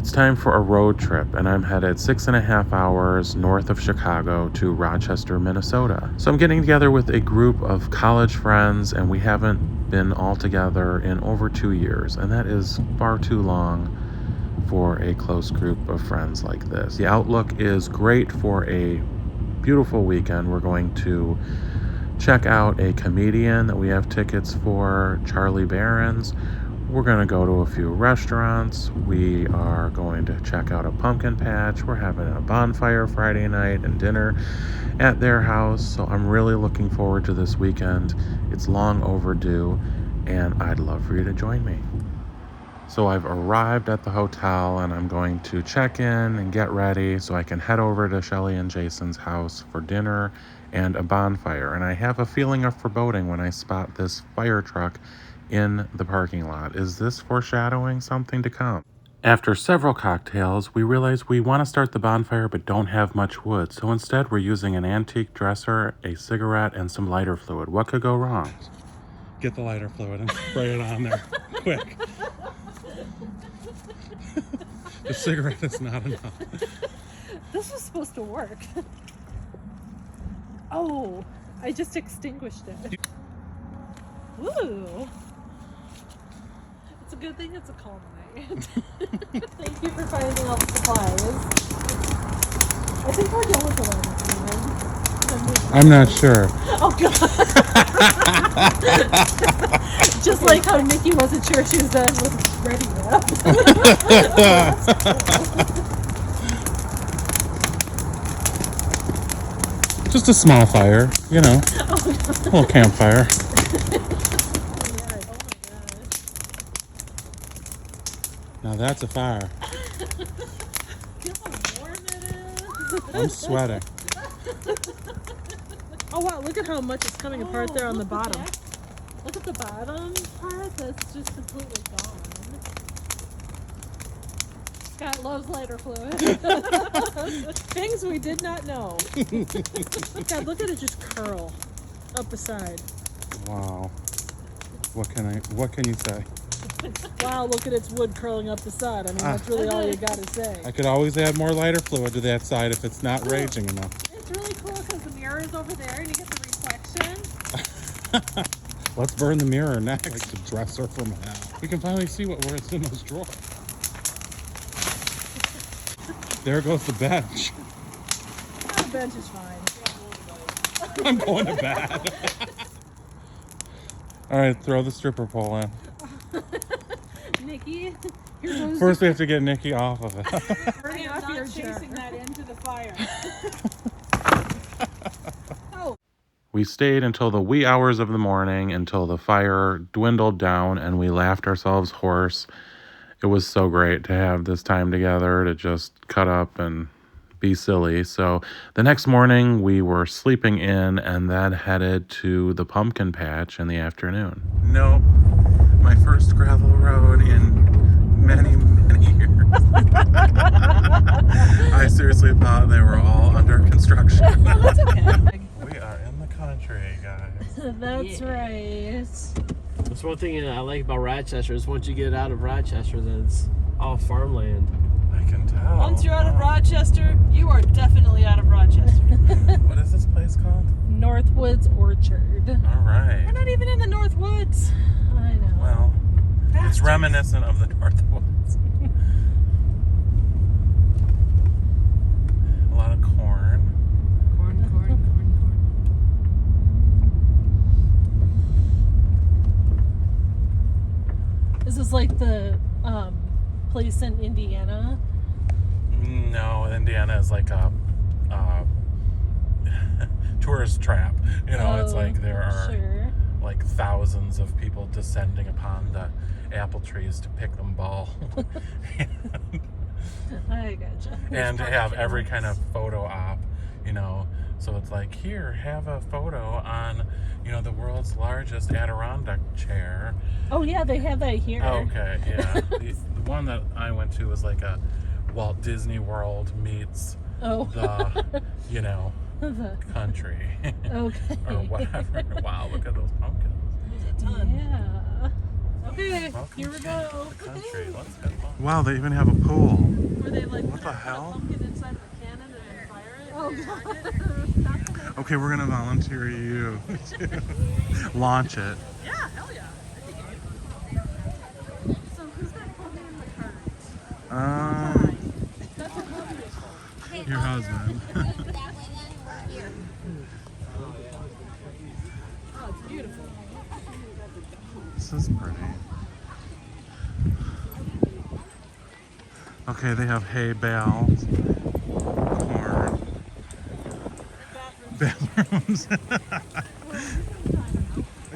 It's time for a road trip, and I'm headed 6.5 hours north of Chicago to Rochester, Minnesota. So I'm getting together with a group of college friends, and we haven't been all together in over 2 years, and that is far too long for a close group of friends like this. The outlook is great for a beautiful weekend. We're going to check out a comedian that we have tickets for, Charlie Barron's. We're going to go to a few restaurants. We are going to check out a pumpkin patch. We're having a bonfire Friday night and dinner at their house. So I'm really looking forward to this weekend. It's long overdue, and I'd love for you to join me. So I've arrived at the hotel, and I'm going to check in and get ready so I can head over to Shelly and Jason's house for dinner and a bonfire. And I have a feeling of foreboding when I spot this fire truck in the parking lot. Is this foreshadowing something to come? After several cocktails, we realize we want to start the bonfire but don't have much wood. So instead we're using an antique dresser, a cigarette, and some lighter fluid. What could go wrong? Get the lighter fluid and spray it on there. Quick. The cigarette is not enough. This was supposed to work. Oh, I just extinguished it. Ooh. It's a good thing it's a calm night. Thank you for finding all the supplies. I think we're done with the one. I'm not sure. Oh, God. Just like how Nikki wasn't sure she was done with Ready Wrap. Just a small fire, you know, a little campfire. Now that's a fire. Feel how warm it is. I'm sweating. Oh wow, look at how much is coming apart there on the bottom. Look at the bottom part that's just completely gone. Scott loves lighter fluid. Things we did not know. God, look at it just curl up the side. Wow. What can you say? Wow, look at its wood curling up the side. I mean, that's really all you gotta say. I could always add more lighter fluid to that side if it's not raging enough. It's really cool because the mirror is over there and you get the reflection. Let's burn the mirror next. Like the dresser from hell. We can finally see what's in those drawers. There goes the bench. The bench is fine. I'm going to bed. All right, throw the stripper pole in. Nikki, here goes First we have to get Nikki off of it. burning off your chasing that into the fire. Oh. We stayed until the wee hours of the morning until the fire dwindled down and we laughed ourselves hoarse. It was so great to have this time together to just cut up and be silly. So the next morning we were sleeping in and then headed to the pumpkin patch in the afternoon. Nope. My first gravel road in many, many years. I seriously thought they were all under construction. That's okay. We are in the country, guys. That's right. That's one thing I like about Rochester is once you get out of Rochester, then it's all farmland. I can tell. Once you're out of Rochester, you are definitely out of Rochester. What is this place called? Northwoods Orchard. All right. We're not even in the Northwoods. I know. Well, it's Bastards. reminiscent of the Northwoods. A lot of corn. Corn. This is like the place in Indiana. No, Indiana is like a tourist trap. You know, it's like there are like thousands of people descending upon the apple trees to pick them ball. I gotcha. And to have every kind of photo op, you know. So it's like, here, have a photo on, you know, the world's largest Adirondack chair. Oh yeah, they have that here. Okay, yeah. the one that I went to was like a Walt Disney World meets the, you know, The country. okay. Or whatever. Wow, look at those pumpkins. Yeah. Okay, here we go. Country. Let's have fun. Wow, they even have a pool. Where they like What put the a hell? pumpkin inside of a cannon and then fire it. Oh god. Okay, we're gonna volunteer you to launch it. Yeah, hell yeah. So who's that pony in the cart? That's a husband. Your husband. Oh, it's beautiful. This is pretty. Okay, they have hay bales, corn, bathrooms.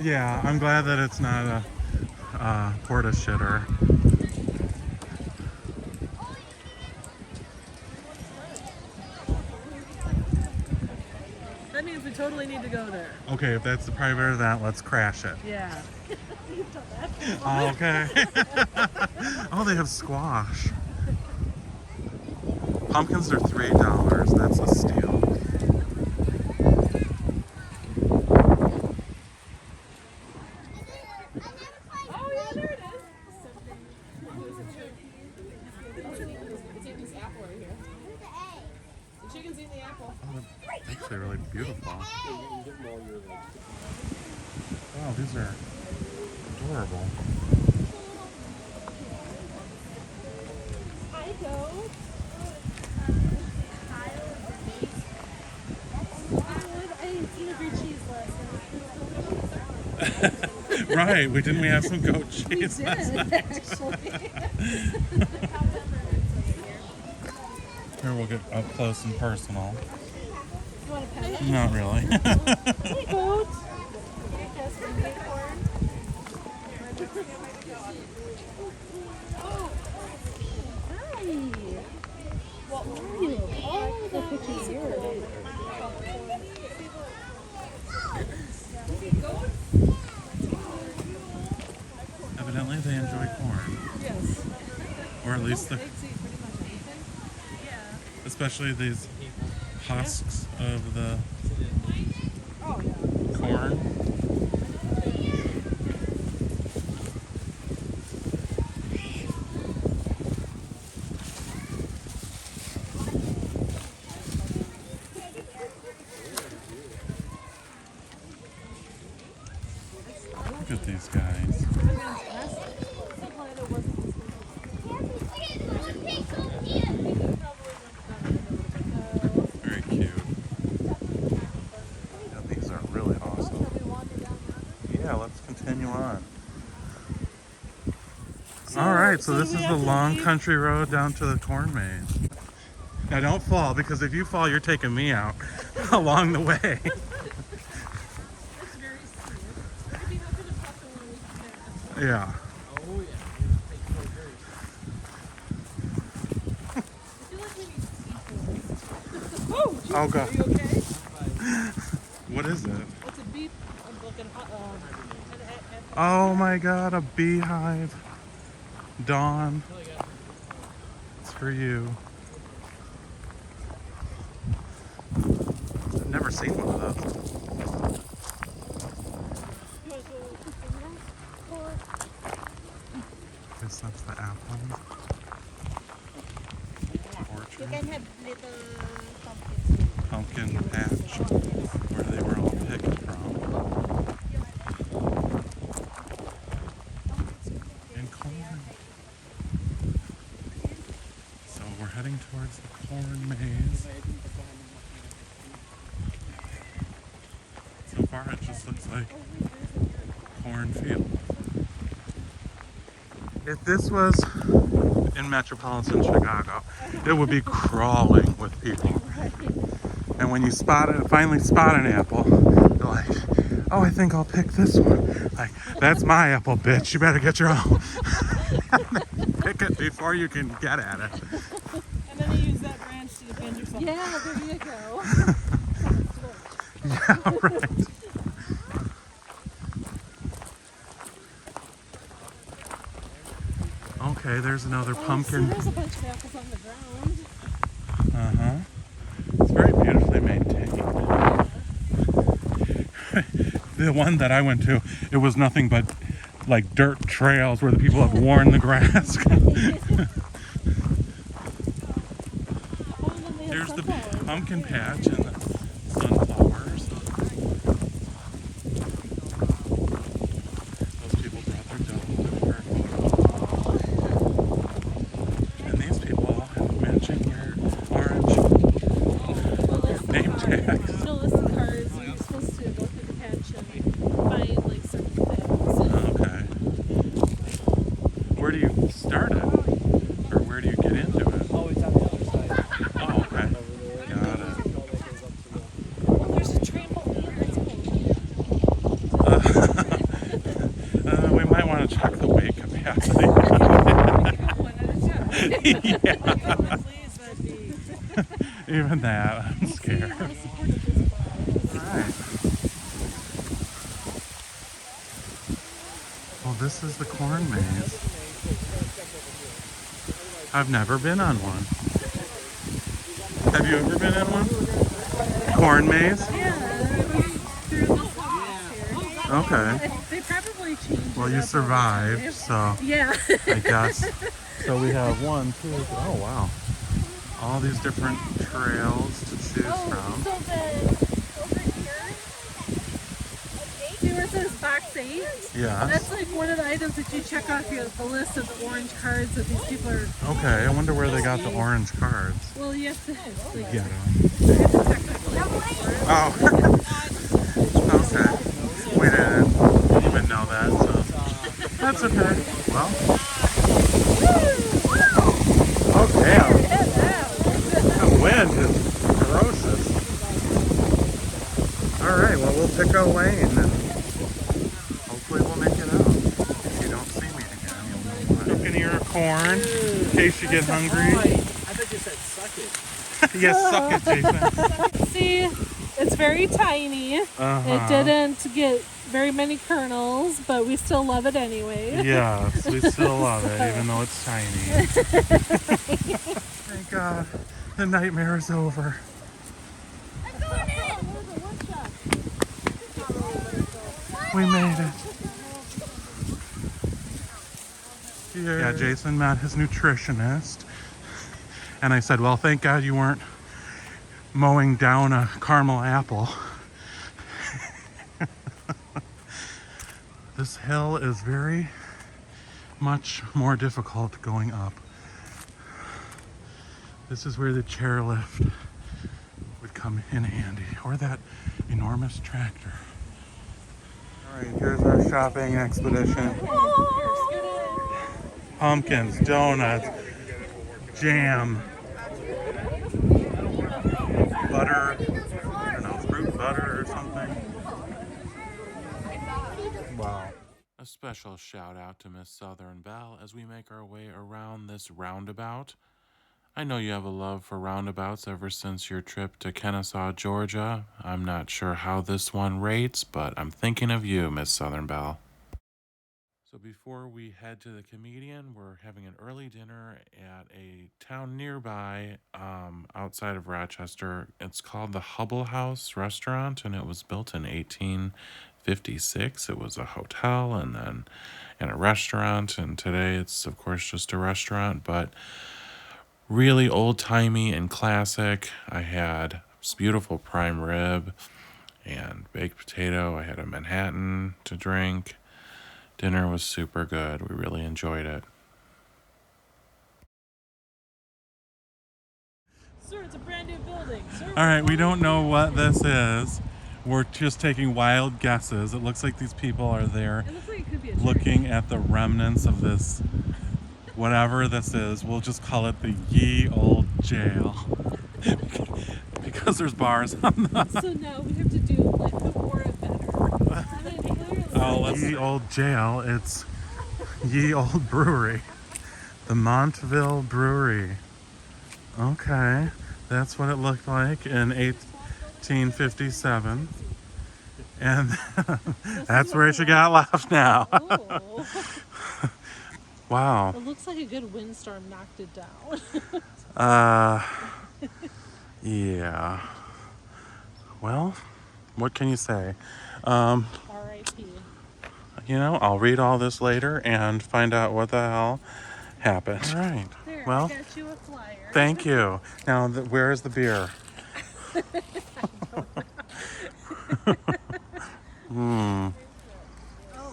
Yeah, I'm glad that it's not a porta shitter. That means we totally need to go there. Okay, if that's the private event, let's crash it. Yeah. You've done that. Okay. Oh, they have squash. Pumpkins are $3. That's a steal. Oh yeah, there it is. The chicken's eating the apple. Oh, they're actually really beautiful. Wow, these are adorable. Hi, goat. I ate Canterbury cheese last night. Right, didn't we have some goat We cheese? did, actually. Here we'll get up close and personal. You want to pet it? Not really. Hey, goat. Hi. What are you? Oh, the picture's here. Evidently they enjoy corn. Yes. Or at least They eat pretty much anything. Yeah. especially these husks of the Oh, yeah. corn. Look at these guys. Very cute. Yeah, these are really awesome. Yeah, let's continue on. All right, so this is the long country road down to the corn maze. Now don't fall, because if you fall, you're taking me out along the way. Yeah. Oh, yeah. Oh god. Are you okay? What is it? It's a beef. I'm looking Oh my god, a beehive. Dawn. It's for you. I've never seen one of those. Guess that's the apple. You Orchard. can have little pumpkins. Pumpkin patch, where they were all picked from. And corn. So we're heading towards the corn maze. So far it just looks like cornfield. If this was in metropolitan Chicago, it would be crawling with people. And when you finally spot an apple, you're like, oh, I think I'll pick this one. Like, that's my apple, bitch. You better get your own. Pick it before you can get at it. And then you use that branch to defend yourself. Yeah, there you go. Yeah, right. Okay, there's another pumpkin. There's a bunch of apples on the ground. Uh-huh. It's very beautifully maintained. The one that I went to, it was nothing but like dirt trails where the people have worn the grass. Oh, and then they have Here's the sunflowers. pumpkin patch and the sunflowers. Those people brought their dog for a photo. And these people all have matching their orange name tags. You know, listen cards, and you're supposed to go through the patch and find like certain things. Okay. Where do you start it? Or where do you get into it? Always on the other side. Oh, okay. Over there. Got it. Oh, there's a trampoline. That's cool. We might want to check the weight capacity. Even that, I'm scared. How supportive this bar is. Alright. Well, this is the corn maze. I've never been on one. Have you ever been in one? Corn maze? Yeah, it was through the house here. Okay. They probably changed Well, it you up over survived, time. so Yeah. I guess. So we have 1, 2, oh wow. All these different trails to choose from. So then over here, see where it says box 8? Yes. That's like one of the items that you check off the list of the orange cards that these people are. Okay, I wonder where they got the orange cards. Well, you have to like, Get them. you have to technically look for it. Oh. Okay. We didn't even know that, so that's okay. Well. Oh damn. The wind is ferocious. Alright, well we'll pick a lane and hopefully we'll make it out. If you don't see me again, you'll know why. Cooking your corn in case you get hungry. I thought you said suck it. Yes, suck it, Jason. See, it's very tiny. It didn't get very many kernels, but we still love it anyway. Yes, we still love it, even though it's tiny. Thank God, the nightmare is over. We made it. Yeah, Jason met his nutritionist. And I said, well, thank God you weren't mowing down a caramel apple. This hill is very much more difficult going up. This is where the chairlift would come in handy, or that enormous tractor. All right, here's our shopping expedition. Pumpkins, donuts, jam, butter, I don't know, fruit butter or something. Wow. A special shout out to Miss Southern Belle as we make our way around this roundabout. I know you have a love for roundabouts ever since your trip to Kennesaw, Georgia. I'm not sure how this one rates, but I'm thinking of you, Miss Southern Belle. So before we head to the comedian, we're having an early dinner at a town nearby, outside of Rochester. It's called the Hubble House Restaurant, and it was built in 1856. It was a hotel and then a restaurant, and today it's of course just a restaurant, but really old-timey and classic. I had this beautiful prime rib and baked potato. I had a Manhattan to drink. Dinner was super good. We really enjoyed it. Sir, it's a brand new building. Sir, All right, we don't know what this is. We're just taking wild guesses. It looks like these people are there It looks like it could be a church. looking at the remnants of this, whatever this is. We'll just call it the Ye Old Jail. Because there's bars on the... So now we have to do like the more and better. Oh, let's Ye Old Jail. It's Ye Old Brewery. The Montville Brewery. Okay. That's what it looked like in 1857. And that's where she got left now. Oh. Wow. It looks like a good windstorm knocked it down. Yeah. Well, what can you say? R.I.P. you know, I'll read all this later and find out what the hell happened. All right. There, Well, I got you a flyer. thank you. Now, where is the beer? Hmm. Oh.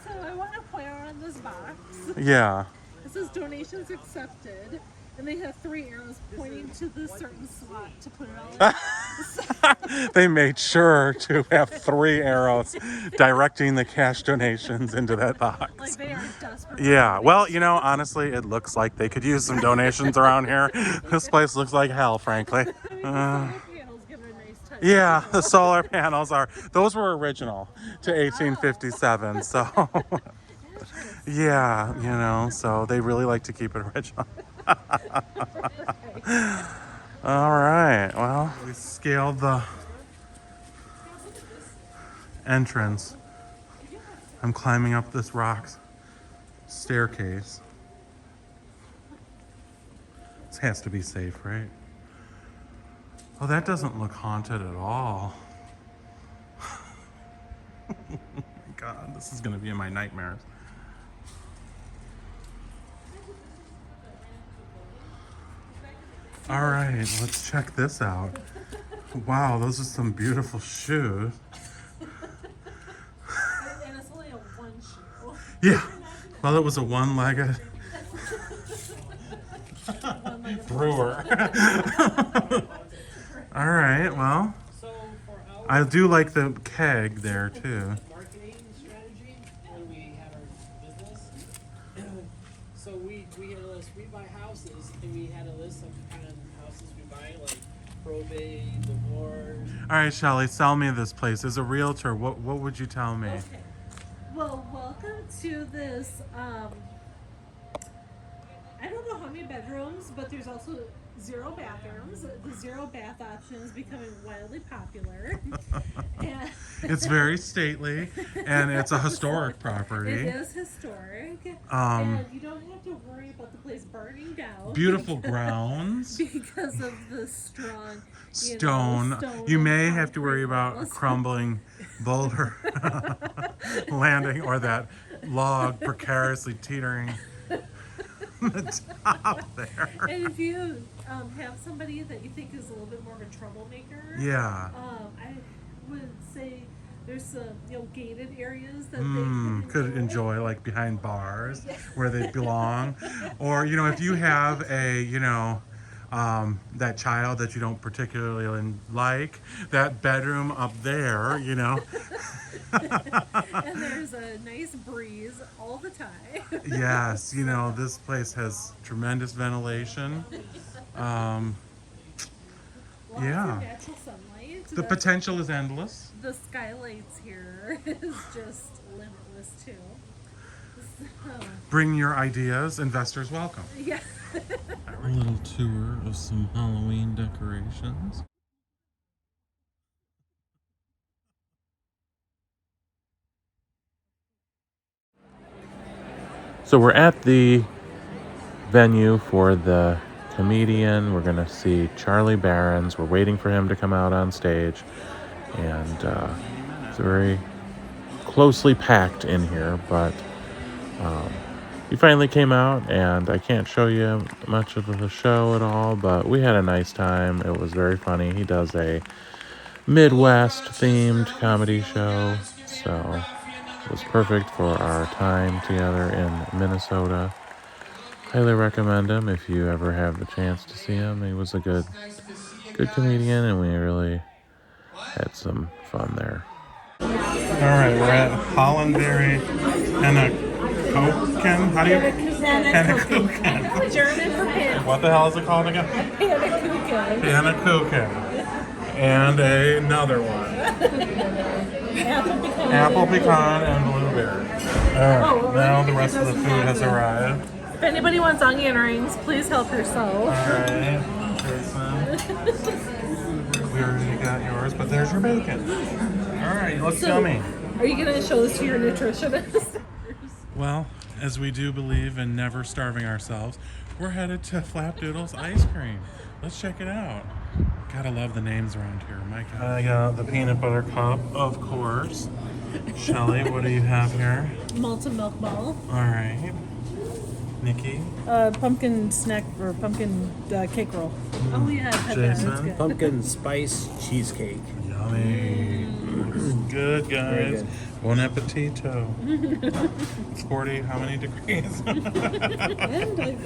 So I want to point out on this box, Yeah. it says donations accepted, and they have 3 arrows pointing to the certain slot to put it all in. They made sure to have 3 arrows directing the cash donations into that box. Like they are desperate. Yeah, well, you know, honestly, it looks like they could use some donations around here. This place looks like hell, frankly. I mean, the solar panels give it a nice touch. Yeah, the solar panels those were original to 1857, so yeah, you know, so they really like to keep it original. All right, well, we scaled the entrance. I'm climbing up this rock staircase. This has to be safe, right? Oh, that doesn't look haunted at all. Oh my God, this is gonna be in my nightmares. All right, let's check this out. Wow, those are some beautiful shoes. And it's only a 1 shoe. Yeah, well, it was a one-legged brewer. All right, well, So for our I do like the keg there too. marketing strategy, when we had our business, so we had a list. We buy houses, and we had a list of kind of houses we buy, like probate, divorce. All right, Shelly, sell me this place. As a realtor, what would you tell me? Okay. Well, welcome to this. I don't know how many bedrooms, but there's also 0 bathrooms. The 0 bath option is becoming wildly popular. And It's very stately, and it's a historic property. it is historic. Um, And you don't have to worry about the place burning down. Beautiful grounds, Because of the strong stone. stone You and may have to worry concrete about a walls. crumbling boulder landing or that log precariously teetering on the top there. And if you have somebody that you think is a little bit more of a troublemaker, Yeah. I would say there's some gated areas that they Could enjoy like behind bars where they belong, or if you have a that child that you don't particularly like, that bedroom up there, and there's a nice breeze all the time. Yes, this place has tremendous ventilation. Lots Yeah. of natural sunlight. The potential is endless. The skylights here is just limitless too. So, Bring your ideas, investors welcome. yeah. A little tour of some Halloween decorations. So we're at the venue for the comedian. We're going to see Charlie Barons. We're waiting for him to come out on stage. And it's very closely packed in here, but he finally came out, and I can't show you much of the show at all, but we had a nice time. It was very funny. He does a Midwest themed comedy show, so it was perfect for our time together in Minnesota. Highly recommend him if you ever have the chance to see him. He was a good comedian, and we really had some fun there. All right, we're at Hollandberry Panakuchen. How do you? Panakuchen. German for pan. What the hell is it called again? Panakuchen. Panakuchen. And another one. Apple pecan and blueberry. All right, now the rest of the food has arrived. If anybody wants onion rings, please help yourself. All right, Jason. We already got yours, but there's your bacon. All right, looks yummy. Are you going to show this to your nutritionist? Well, as we do believe in never starving ourselves, we're headed to Flapdoodle's Ice Cream. Let's check it out. Gotta love the names around here. My God. I got the peanut butter cup, of course. Shelly, what do you have here? Malted milk ball. All right. Nikki? Pumpkin snack or pumpkin cake roll. Oh yeah, I've had that. That's Jason? good. Pumpkin spice cheesecake. Yummy. Looks good, Very guys. good. Bon appetito. It's 40, how many degrees? And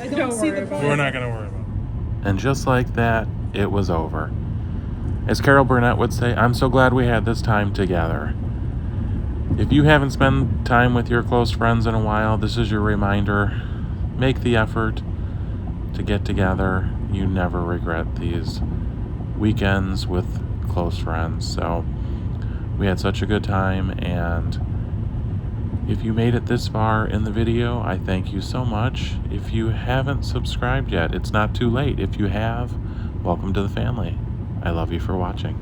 I don't see the point. We're not going to worry about it. And just like that, it was over. As Carol Burnett would say, I'm so glad we had this time together. If you haven't spent time with your close friends in a while, this is your reminder. Make the effort to get together. You never regret these weekends with close friends. So we had such a good time, and if you made it this far in the video, I thank you so much. If you haven't subscribed yet, it's not too late. If you have, welcome to the family. I love you for watching.